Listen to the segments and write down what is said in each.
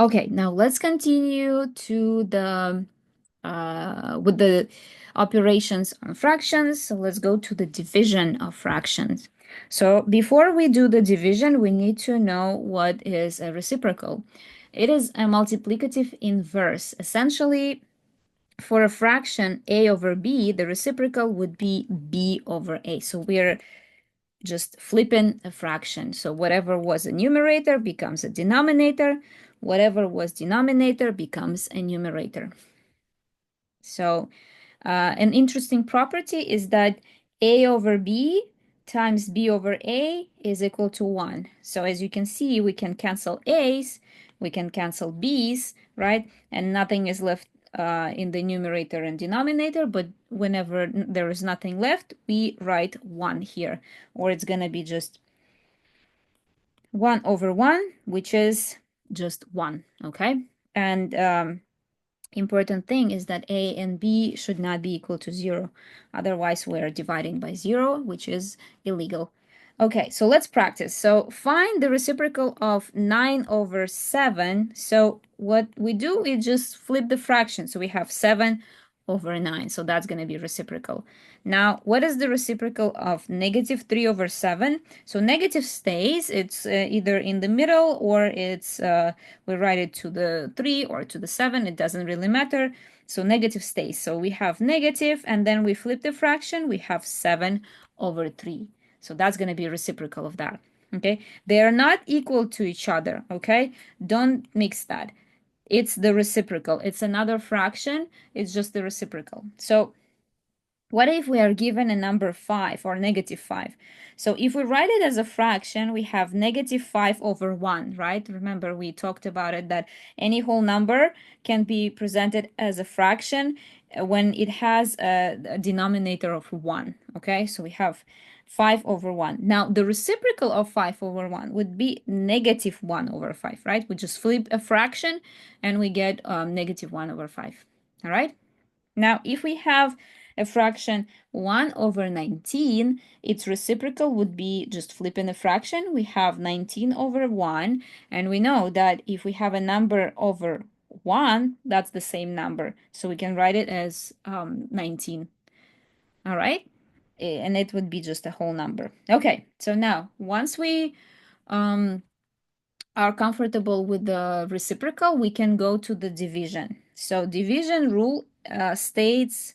Okay, now let's continue to the with the operations on fractions. So let's go to the division of fractions. So before we do the division, we need to know what is a reciprocal. It is a multiplicative inverse. Essentially, for a fraction a over b, the reciprocal would be b over a. So we're just flipping a fraction. So whatever was a numerator becomes a denominator. Whatever was denominator becomes a numerator. So an interesting property is that a over b times b over a is equal to 1. So as you can see, we can cancel a's, we can cancel b's, right? And nothing is left in the numerator and denominator, but whenever there is nothing left, we write 1 here, or it's going to be just 1 over 1, which is just 1, okay? And important thing is that a and b should not be equal to 0. Otherwise, we're dividing by 0, which is illegal. Okay, so let's practice. So find the reciprocal of 9 over 7. So what we do is just flip the fraction. So we have 7 over 9. So that's going to be reciprocal. Now, what is the reciprocal of negative 3 over 7? So negative stays. It's either in the middle or it's we write it to the 3 or to the 7. It doesn't really matter. So negative stays. So we have negative, and then we flip the fraction. We have 7 over 3. So that's going to be reciprocal of that. Okay, they are not equal to each other. Okay, don't mix that. It's the reciprocal. It's another fraction. It's just the reciprocal. So what if we are given a number 5 or negative 5? So if we write it as a fraction, we have negative 5 over 1, right? Remember, we talked about it, that any whole number can be presented as a fraction when it has a denominator of 1, okay? So we have 5 over 1. Now, the reciprocal of 5 over 1 would be negative 1 over 5, right? We just flip a fraction and we get negative 1 over 5, all right? Now, if we have a fraction 1 over 19, its reciprocal would be just flipping a fraction. We have 19 over 1, and we know that if we have a number over 1, that's the same number. So we can write it as 19. All right? And it would be just a whole number. Okay, so now once we um, are comfortable with the reciprocal, we can go to the division. So division rule states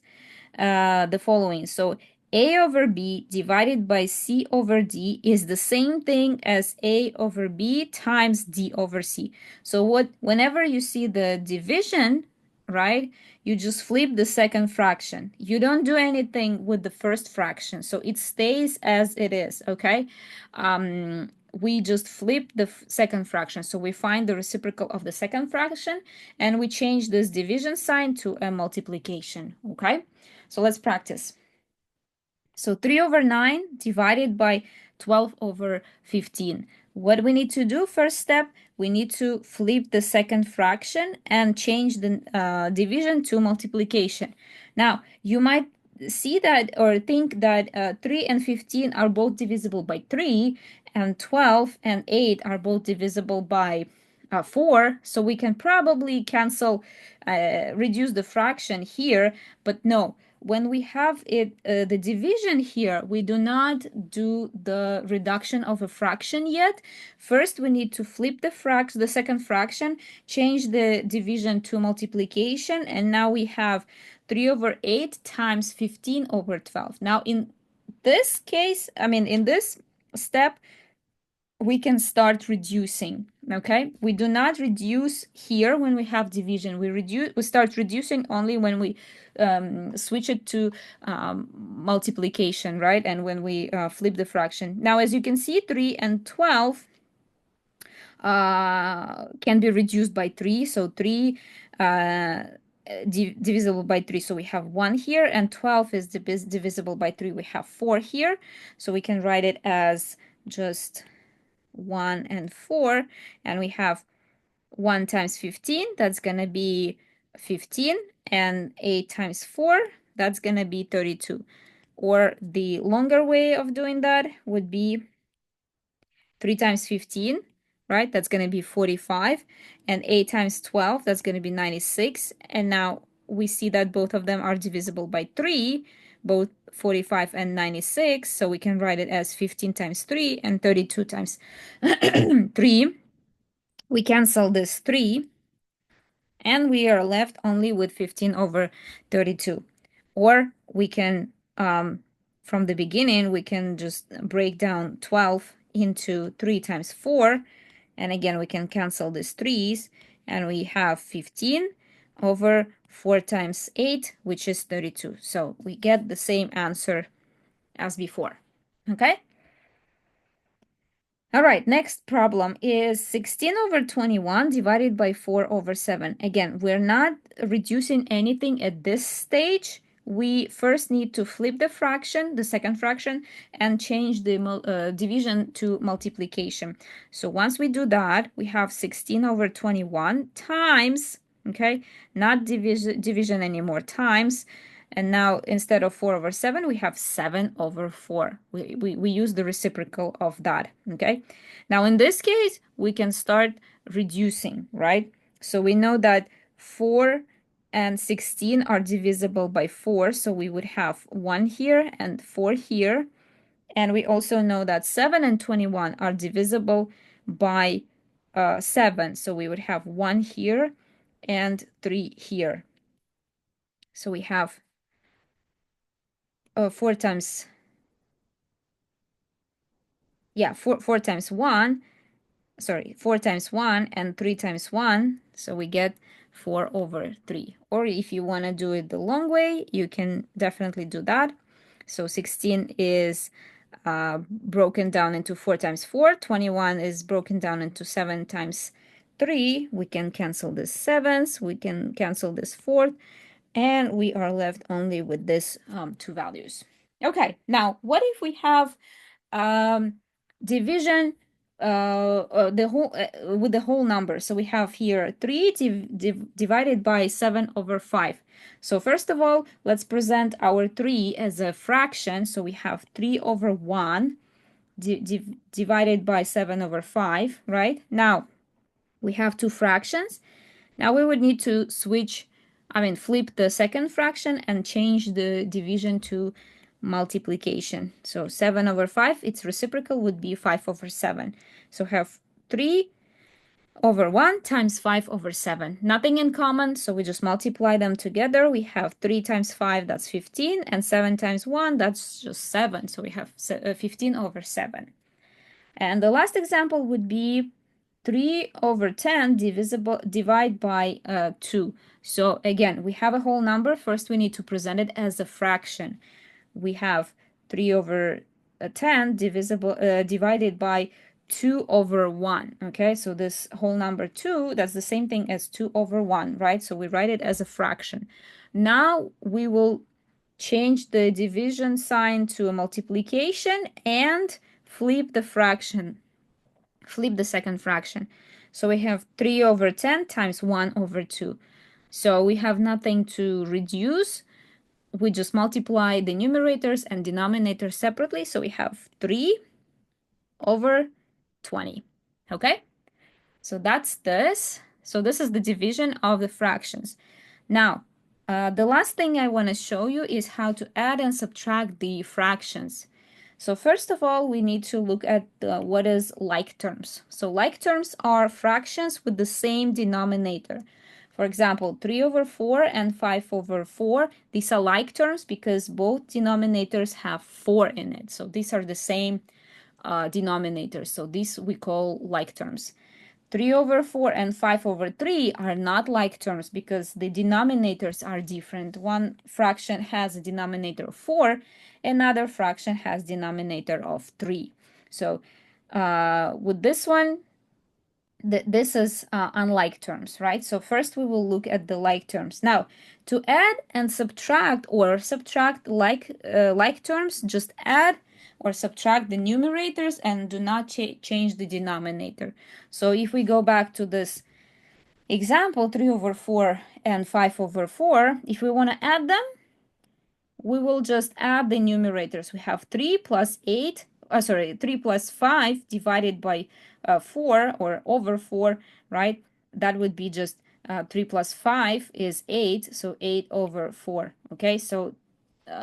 the following. So a over b divided by c over d is the same thing as a over b times d over c. So whenever you see the division, right, you just flip the second fraction. You don't do anything with the first fraction, so it stays as it is, okay? We just flip the second fraction. So we find the reciprocal of the second fraction, and we change this division sign to a multiplication, okay? So let's practice. So 3 over 9 divided by 12 over 15. What we need to do, first step, we need to flip the second fraction and change the division to multiplication. Now, you might see that or think that 3 and 15 are both divisible by 3, and 12 and 8 are both divisible by 4. So we can probably cancel, reduce the fraction here, but no. When we have it, the division here, we do not do the reduction of a fraction yet. First, we need to flip the second fraction, change the division to multiplication, and now we have 3 over 8 times 15 over 12. Now, in this case, in this step, we can start reducing, okay? We do not reduce here when we have division. We start reducing only when we switch it to multiplication, right? And when we flip the fraction. Now, as you can see, 3 and 12 can be reduced by 3. So 3 divisible by 3. So we have 1 here, and 12 is divisible by 3. We have 4 here. So we can write it as just 1 and 4, and we have 1 times 15, that's going to be 15, and 8 times 4, that's going to be 32. Or the longer way of doing that would be 3 times 15, right? That's going to be 45. And 8 times 12, that's going to be 96. And now we see that both of them are divisible by 3, both 45 and 96. So we can write it as 15 times 3 and 32 times 3. We cancel this 3, and we are left only with 15 over 32. Or we can, from the beginning, we can just break down 12 into 3 times 4. And again, we can cancel these 3's, and we have 15 over 4 times 8, which is 32. So we get the same answer as before. Okay? All right, next problem is 16 over 21 divided by 4 over 7. Again, we're not reducing anything at this stage. We first need to flip the fraction, the second fraction, and change the division to multiplication. So once we do that, we have 16 over 21 times, okay, not division anymore, times. And now instead of 4 over 7, we have 7 over 4. We use the reciprocal of that, okay? Now in this case, we can start reducing, right? So we know that 4 and 16 are divisible by 4, so we would have 1 here and 4 here. And we also know that 7 and 21 are divisible by 7, so we would have 1 here and 3 here. So we have 4 times, yeah, 4 times 1, sorry, 4 times 1 and 3 times 1, so we get 4 over 3. Or if you want to do it the long way, you can definitely do that. So 16 is broken down into 4 times 4, 21 is broken down into 7 times 3. We can cancel this 7s, we can cancel this 4th, and we are left only with this 2 values. Okay, now what if we have division the whole with the whole number? So we have here 3 divided by 7 over 5. So first of all, let's present our 3 as a fraction. So we have 3 over 1 divided by 7 over 5, right? Now we have two fractions. Now we would need to flip the second fraction and change the division to multiplication. So 7 over 5, its reciprocal would be 5 over 7. So have 3 over 1 times 5 over 7. Nothing in common, so we just multiply them together. We have 3 times 5, that's 15, and 7 times 1, that's just 7. So we have 15 over 7. And the last example would be 3 over 10 divide by 2. So again, we have a whole number. First, we need to present it as a fraction. We have 3 over 10 divided by 2 over 1. Okay, so this whole number 2, that's the same thing as 2 over 1, right? So we write it as a fraction. Now we will change the division sign to a multiplication and flip the fraction. Flip the second fraction. So we have 3 over 10 times 1 over 2. So we have nothing to reduce. We just multiply the numerators and denominators separately. So we have 3 over 20. Okay? So that's this. So this is the division of the fractions. Now, the last thing I want to show you is how to add and subtract the fractions. So first of all, we need to look at what is like terms. So like terms are fractions with the same denominator. For example, 3 over 4 and 5 over 4, these are like terms because both denominators have 4 in it. So these are the same denominators. So these we call like terms. 3 over 4 and 5 over 3 are not like terms because the denominators are different. One fraction has a denominator of 4, another fraction has denominator of 3. So with this one, this is unlike terms, right? So first we will look at the like terms. Now, to add and subtract or subtract like terms, just add or subtract the numerators and do not change the denominator. So if we go back to this example, 3 over 4 and 5 over 4, if we want to add them, we will just add the numerators. We have 3 plus 8 sorry, 3 plus 5 divided by 4 or over 4, right? That would be just 3 plus 5 is 8, so 8 over 4, okay? So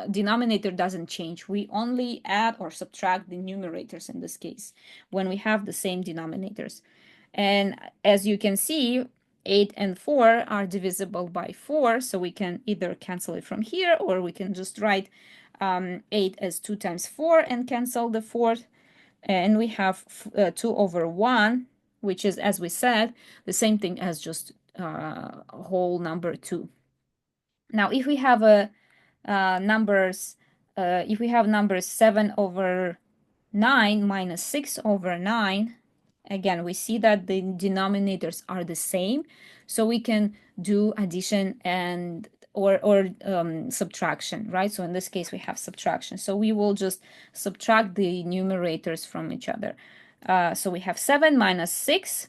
denominator doesn't change. We only add or subtract the numerators in this case when we have the same denominators. And as you can see, 8 and 4 are divisible by 4, so we can either cancel it from here, or we can just write 8 as 2 times 4 and cancel the 4. And we have 2 over 1, which is, as we said, the same thing as just whole number 2. Now, if we have numbers, if we have numbers 7 over 9 minus 6 over 9, again, we see that the denominators are the same, so we can do addition and or subtraction, right? So in this case, we have subtraction. So we will just subtract the numerators from each other. So we have 7 minus 6,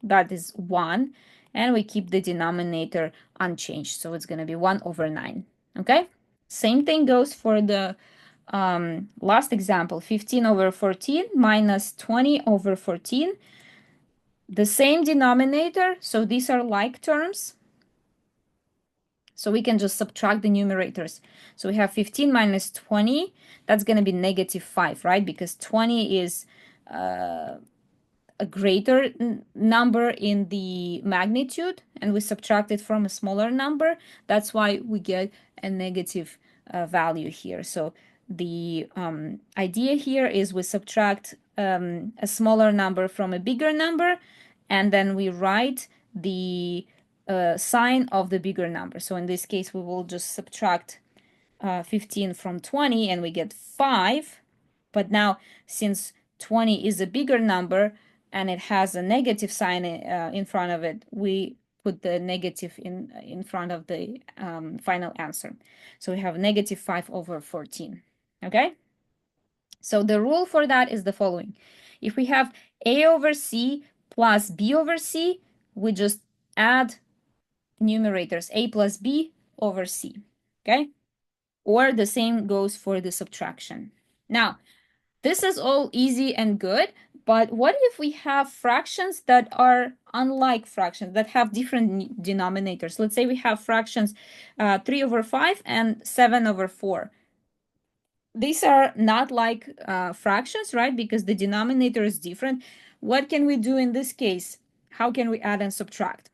that is 1, and we keep the denominator unchanged. So it's going to be 1 over 9, okay? Same thing goes for the last example, 15 over 14 minus 20 over 14. The same denominator, so these are like terms. So we can just subtract the numerators. So we have 15 minus 20, that's going to be negative 5, right? Because 20 is a greater number in the magnitude, and we subtract it from a smaller number. That's why we get a negative value here. So the idea here is we subtract a smaller number from a bigger number, and then we write the sign of the bigger number. So in this case, we will just subtract 15 from 20 and we get 5. But now, since 20 is a bigger number and it has a negative sign in front of it, we put the negative in front of the final answer. So we have negative 5 over 14. Okay? So the rule for that is the following. If we have a over c plus b over c, we just add numerators a plus b over c. Okay? Or the same goes for the subtraction. Now, this is all easy and good, but what if we have fractions that are unlike fractions, that have different denominators? Let's say we have fractions 3 over 5 and 7 over 4. These are not like fractions, right? Because the denominator is different. What can we do in this case? How can we add and subtract?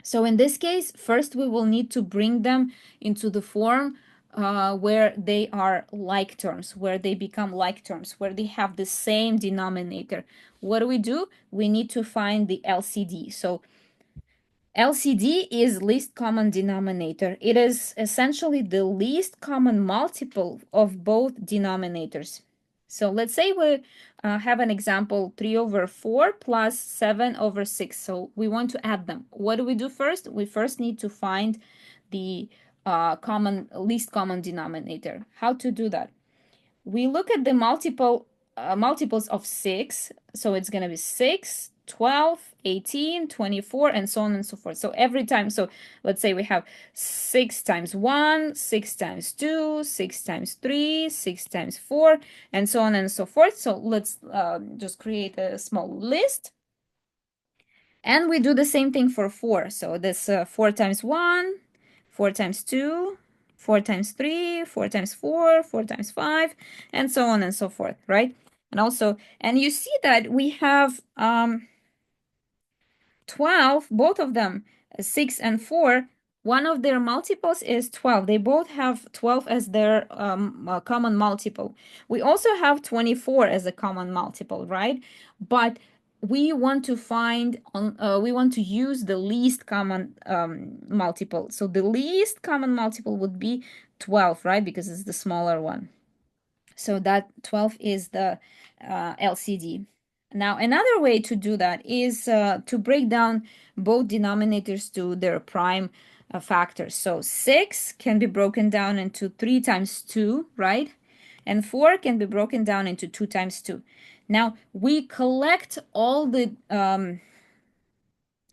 So in this case, first we will need to bring them into the form where they are like terms, where they become like terms, where they have the same denominator. What do? We need to find the LCD. So LCD is least common denominator. It is essentially the least common multiple of both denominators. So let's say we have an example 3 over 4 plus 7 over 6. So we want to add them. What do we do first? We first need to find the least common denominator. How to do that? We look at the multiples of 6. So it's going to be 6, 12, 18, 24, and so on and so forth. So every time, so let's say we have 6 times 1, 6 times 2, 6 times 3, 6 times 4, and so on and so forth. So let's just create a small list. And we do the same thing for 4. So this 4 times 1, 4 times 2, 4 times 3, 4 times 4, 4 times 5, and so on and so forth, right? And also, and you see that we have 12, both of them, 6 and 4, one of their multiples is 12. They both have 12 as their common multiple. We also have 24 as a common multiple, right? But we want to find we want to use the least common multiple. So the least common multiple would be 12, right? Because it's the smaller one. So that 12 is the LCD. Now, another way to do that is to break down both denominators to their prime factors. So 6 can be broken down into 3 times 2, right? And 4 can be broken down into 2 times 2. Now, we collect all the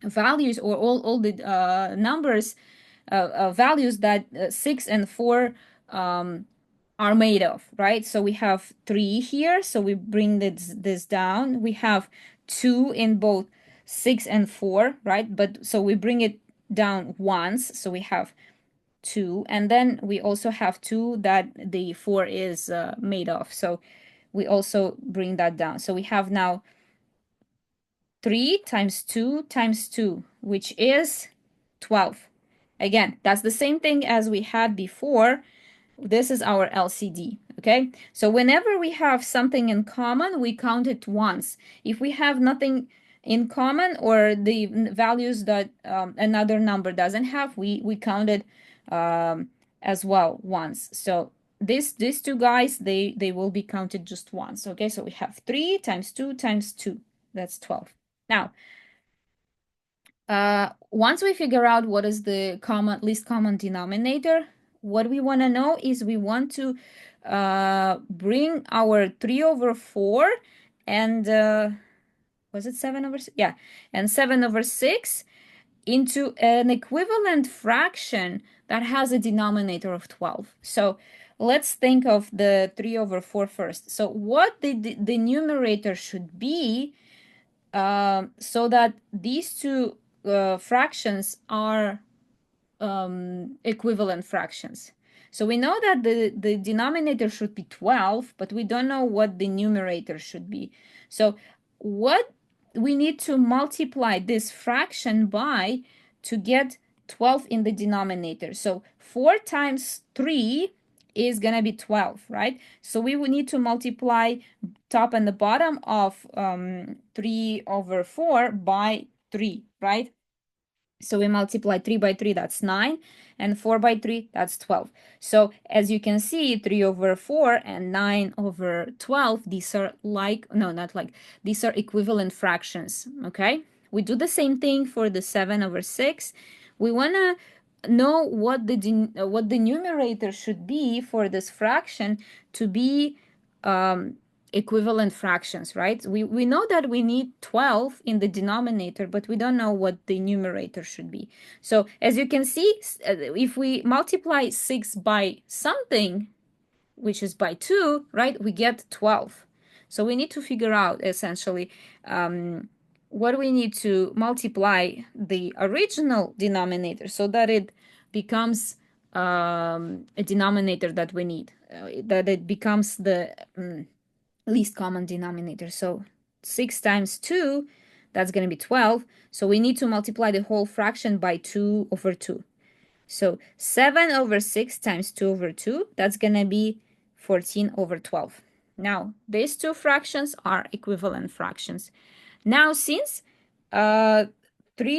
values or all the numbers, values that 6 and 4 are made of, right? So we have 3 here, so we bring this down. We have 2 in both 6 and 4, right? But so we bring it down once, so we have 2, and then we also have 2 that the 4 is made of, so we also bring that down. So we have now 3 times 2 times 2, which is 12. Again, that's the same thing as we had before. This is our LCD, okay? So whenever we have something in common, we count it once. If we have nothing in common, or the values that another number doesn't have, we count it as well once. So these two guys, they will be counted just once, okay? So we have 3 times 2 times 2. That's 12. Now, once we figure out what is the least common denominator, what we want to know is we want to bring our 3 over 4 and was it 7 over 6? Yeah, and 7 over 6 into an equivalent fraction that has a denominator of 12. So let's think of the 3 over 4 first. So what the numerator should be, so that these two fractions are equivalent fractions. So we know that the denominator should be 12, but we don't know what the numerator should be. So what we need to multiply this fraction by to get 12 in the denominator. So 4 times 3 is going to be 12, right? So we would need to multiply top and the bottom of 3 over 4 by 3, right? So we multiply 3 by 3, that's 9, and 4 by 3, that's 12. So as you can see, 3 over 4 and 9 over 12, these are like, no, not like, these are equivalent fractions, okay? We do the same thing for the 7 over 6. We want to know what the numerator should be for this fraction to be equivalent fractions, right? We know that we need 12 in the denominator, but we don't know what the numerator should be. So as you can see, if we multiply 6 by something, which is by 2, right, we get 12. So we need to figure out essentially what we need to multiply the original denominator so that it becomes a denominator that we need, that it becomes the least common denominator. So 6 times 2, that's going to be 12. So we need to multiply the whole fraction by 2 over 2. So 7 over 6 times 2 over 2, that's going to be 14 over 12. Now, these two fractions are equivalent fractions. Now, since 3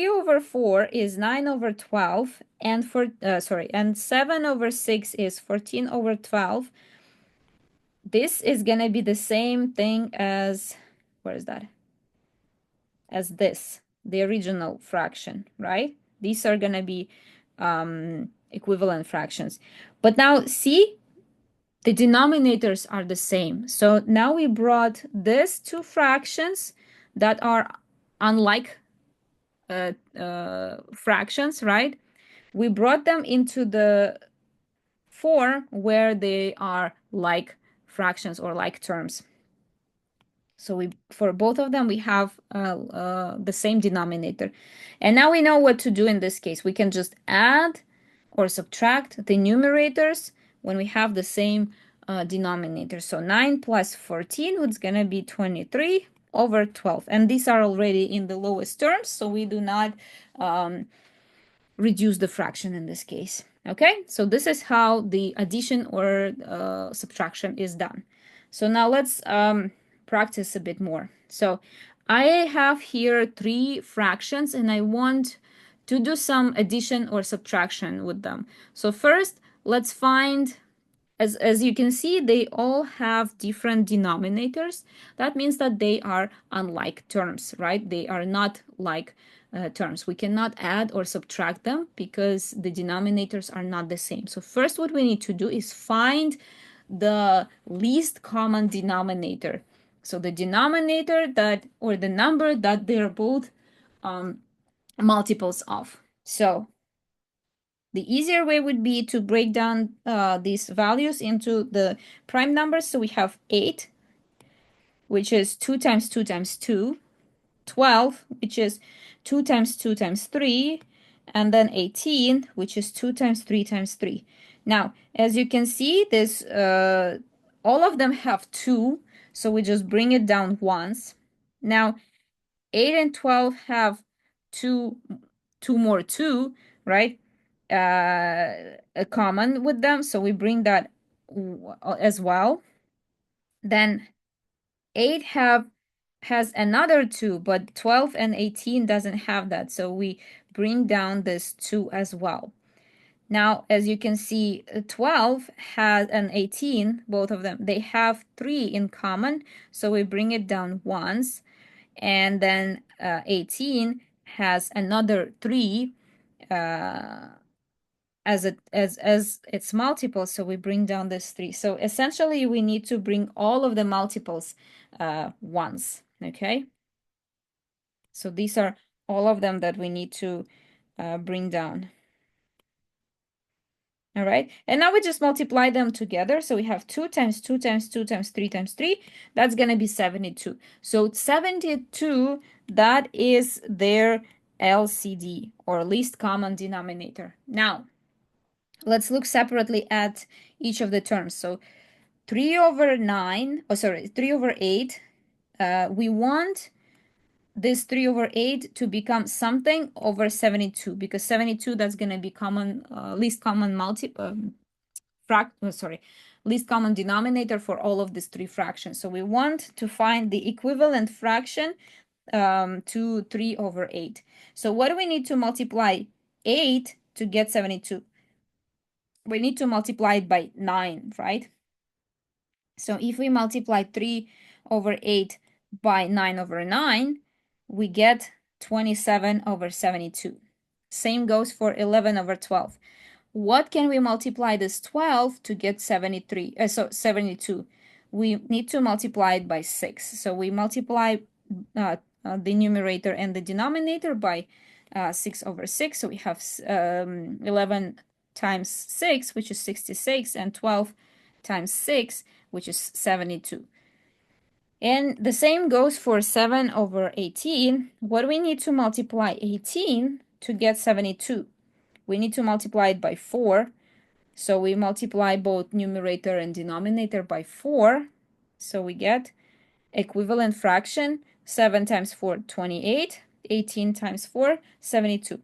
over 4 is 9 over 12, and and 7 over 6 is 14 over 12, this is gonna be the same thing as, where is that? As this, the original fraction, right? These are gonna be equivalent fractions. But now see, the denominators are the same. So now we brought these two fractions that are unlike fractions, right? We brought them into the form where they are like fractions or like terms. So for both of them, we have the same denominator. And now we know what to do in this case. We can just add or subtract the numerators when we have the same denominator. So 9 plus 14 is going to be 23 over 12. And these are already in the lowest terms, so we do not reduce the fraction in this case. Okay, so this is how the addition or subtraction is done. So now let's practice a bit more. So I have here 3 fractions and I want to do some addition or subtraction with them. So first, let's find, as you can see, they all have different denominators. That means that they are unlike terms, right? They are not like terms. We cannot add or subtract them because the denominators are not the same. So first what we need to do is find the least common denominator. So the denominator that, or the number that they're both multiples of. So The easier way would be to break down these values into the prime numbers. So we have 8, which is 2 times 2 times 2, 12, which is 2 times 2 times 3, and then 18, which is 2 times 3 times 3. Now, as you can see, this all of them have 2, so we just bring it down once. Now, 8 and 12 have 2 more 2, right? A common with them, so we bring that as well. Then 8 has another 2, but 12 and 18 doesn't have that, so we bring down this 2 as well. Now, as you can see, 12 has an 18, both of them, they have 3 in common, so we bring it down once. And then 18 has another 3 as its multiple, so we bring down this 3. So essentially, we need to bring all of the multiples once, okay? So these are all of them that we need to bring down. All right, and now we just multiply them together. So we have 2 times 2 times 2 times 3 times 3. That's going to be 72. So 72, that is their LCD, or least common denominator. Now, let's look separately at each of the terms. So 3 over 9, oh sorry, 3 over 8, we want this 3 over 8 to become something over 72, because 72, that's going to be common, least common least common denominator for all of these 3 fractions. So we want to find the equivalent fraction to 3 over 8. So what do we need to multiply 8 to get 72? We need to multiply it by 9, right? So if we multiply 3 over 8 by 9 over 9, we get 27 over 72. Same goes for 11 over 12. What can we multiply this 12 to get 72? We need to multiply it by 6. So we multiply the numerator and the denominator by 6 over 6. So we have 11 times 6, which is 66, and 12 times 6, which is 72. And the same goes for 7 over 18. What do we need to multiply 18 to get 72? We need to multiply it by 4. So we multiply both numerator and denominator by 4. So we get equivalent fraction. 7 times 4, 28. 18 times 4, 72.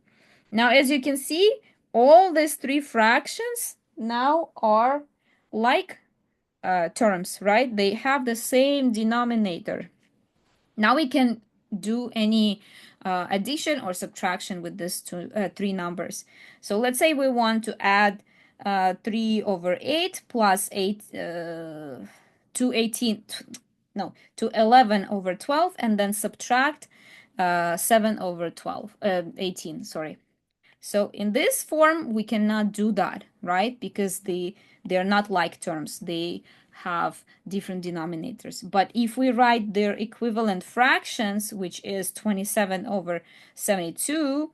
Now, as you can see, all these 3 fractions now are like terms, right? They have the same denominator. Now we can do any addition or subtraction with these 3 numbers. So let's say we want to add 3 over 8 plus 8 to 18, no, to 11 over 12, and then subtract 7 over 12, 18, sorry. So in this form, we cannot do that, right? Because they're not like terms. They have different denominators. But if we write their equivalent fractions, which is 27 over 72,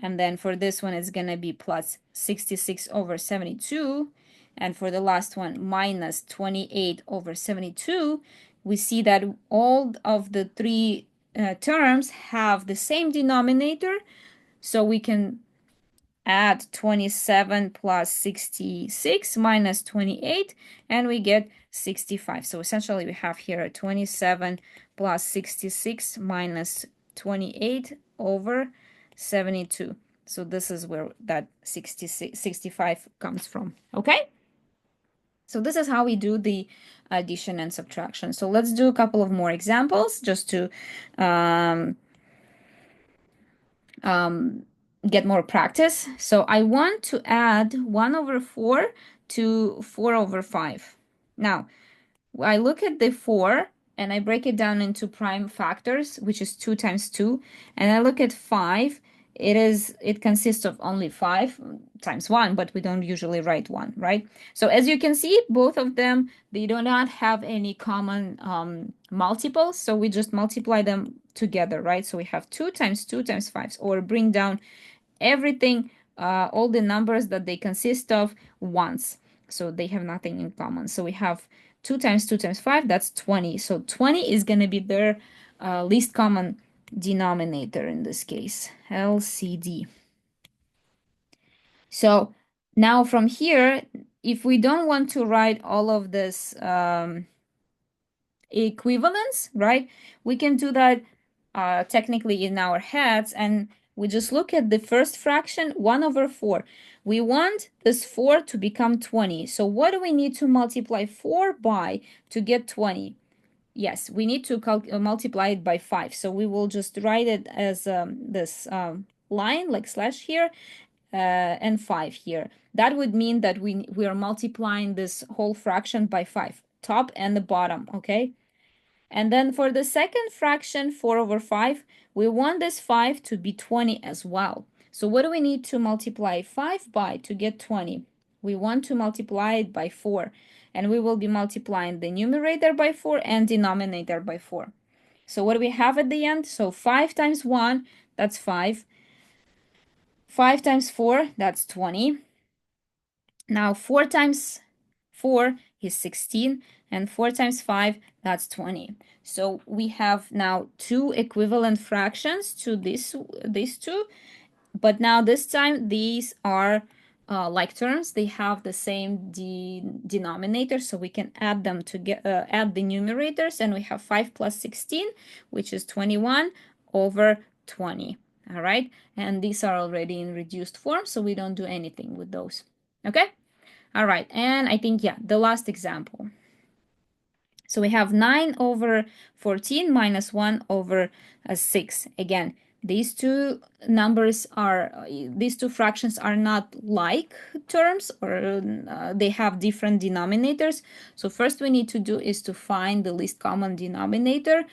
and then for this one, it's going to be plus 66 over 72, and for the last one, minus 28 over 72, we see that all of the 3 terms have the same denominator, so we can add 27 plus 66 minus 28, and we get 65. So essentially we have here 27 plus 66 minus 28 over 72. So this is where that 65 comes from. Okay? So this is how we do the addition and subtraction. So let's do a couple of more examples just to get more practice. So I want to add 1 over 4 to 4 over 5. Now, I look at the 4 and I break it down into prime factors, which is 2 times 2. And I look at 5. It consists of only 5 times 1, but we don't usually write 1, right? So as you can see, both of them, they do not have any common multiples. So we just multiply them together, right? So we have 2 times 2 times 5, or bring down everything all the numbers that they consist of ones. So they have nothing in common. So we have 2 times 2 times 5, that's 20. So 20 is going to be their least common denominator in this case, LCD. So now from here, if we don't want to write all of this equivalence, right, we can do that technically in our heads, and we just look at the first fraction, 1 over 4. We want this 4 to become 20. So what do we need to multiply 4 by to get 20? Yes, we need to multiply it by 5. So we will just write it as this line, like slash here, and 5 here. That would mean that we are multiplying this whole fraction by 5, top and the bottom, okay? And then for the second fraction, 4 over 5, we want this 5 to be 20 as well. So what do we need to multiply 5 by to get 20? We want to multiply it by 4. And we will be multiplying the numerator by 4 and denominator by 4. So what do we have at the end? So 5 times 1, that's 5. 5 times 4, that's 20. Now 4 times 4 is 16, and 4 times 5, that's 20. So we have now two equivalent fractions to these two, but now this time these are like terms. They have the same denominator, so we can add them to get add the numerators, and we have 5 plus 16, which is 21 over 20. All right, and these are already in reduced form, so we don't do anything with those. Okay, all right, and I think, yeah, the last example. So we have 9 over 14 minus 1 over 6. Again, these two numbers are, these two fractions are not like terms, or they have different denominators. So first we need to do is to find the least common denominator,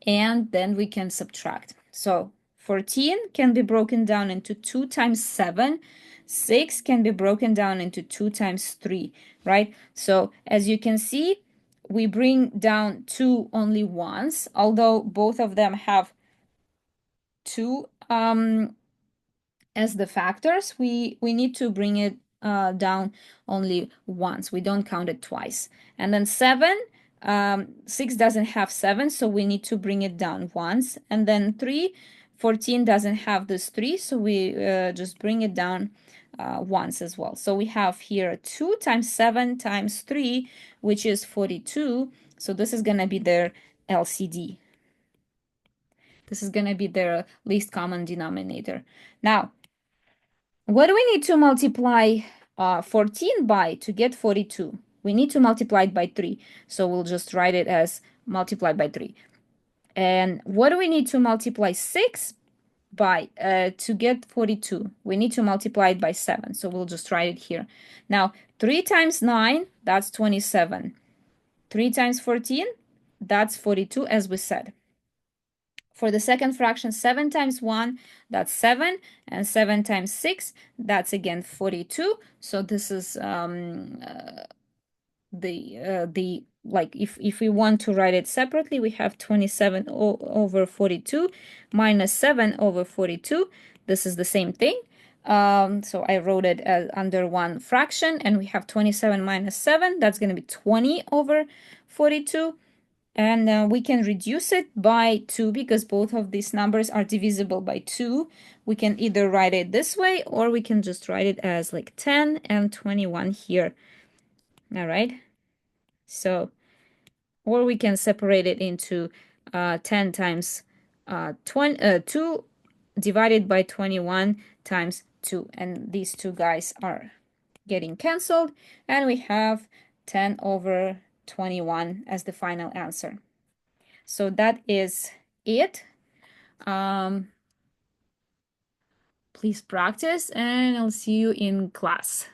and then we can subtract. So 14 can be broken down into 2 times 7. 6 can be broken down into 2 times 3, right? So as you can see, we bring down 2 only once, although both of them have 2 as the factors. We need to bring it down only once. We don't count it twice. And then 7, 6 doesn't have 7, so we need to bring it down once. And then 3, 14 doesn't have this 3, so we just bring it down once as well. So we have here 2 times 7 times 3, which is 42. So this is going to be their LCD. This is going to be their least common denominator. Now, what do we need to multiply 14 by to get 42? We need to multiply it by 3. So we'll just write it as multiply by 3. And what do we need to multiply 6 by to get 42? We need to multiply it by 7. So we'll just write it here. Now, 3 times 9, that's 27. 3 times 14, that's 42, as we said. For the second fraction, 7 times 1, that's 7, and 7 times 6, that's again 42. So this is the like, if we want to write it separately, we have 27 over 42 minus 7 over 42. This is the same thing. So I wrote it as under one fraction, and we have 27 minus 7. That's going to be 20 over 42. And we can reduce it by 2 because both of these numbers are divisible by 2. We can either write it this way, or we can just write it as like 10 and 21 here. All right. So, or we can separate it into 10 times 2 divided by 21 times 2. And these two guys are getting canceled. And we have 10 over 21 as the final answer. So that is it. Please practice, and I'll see you in class.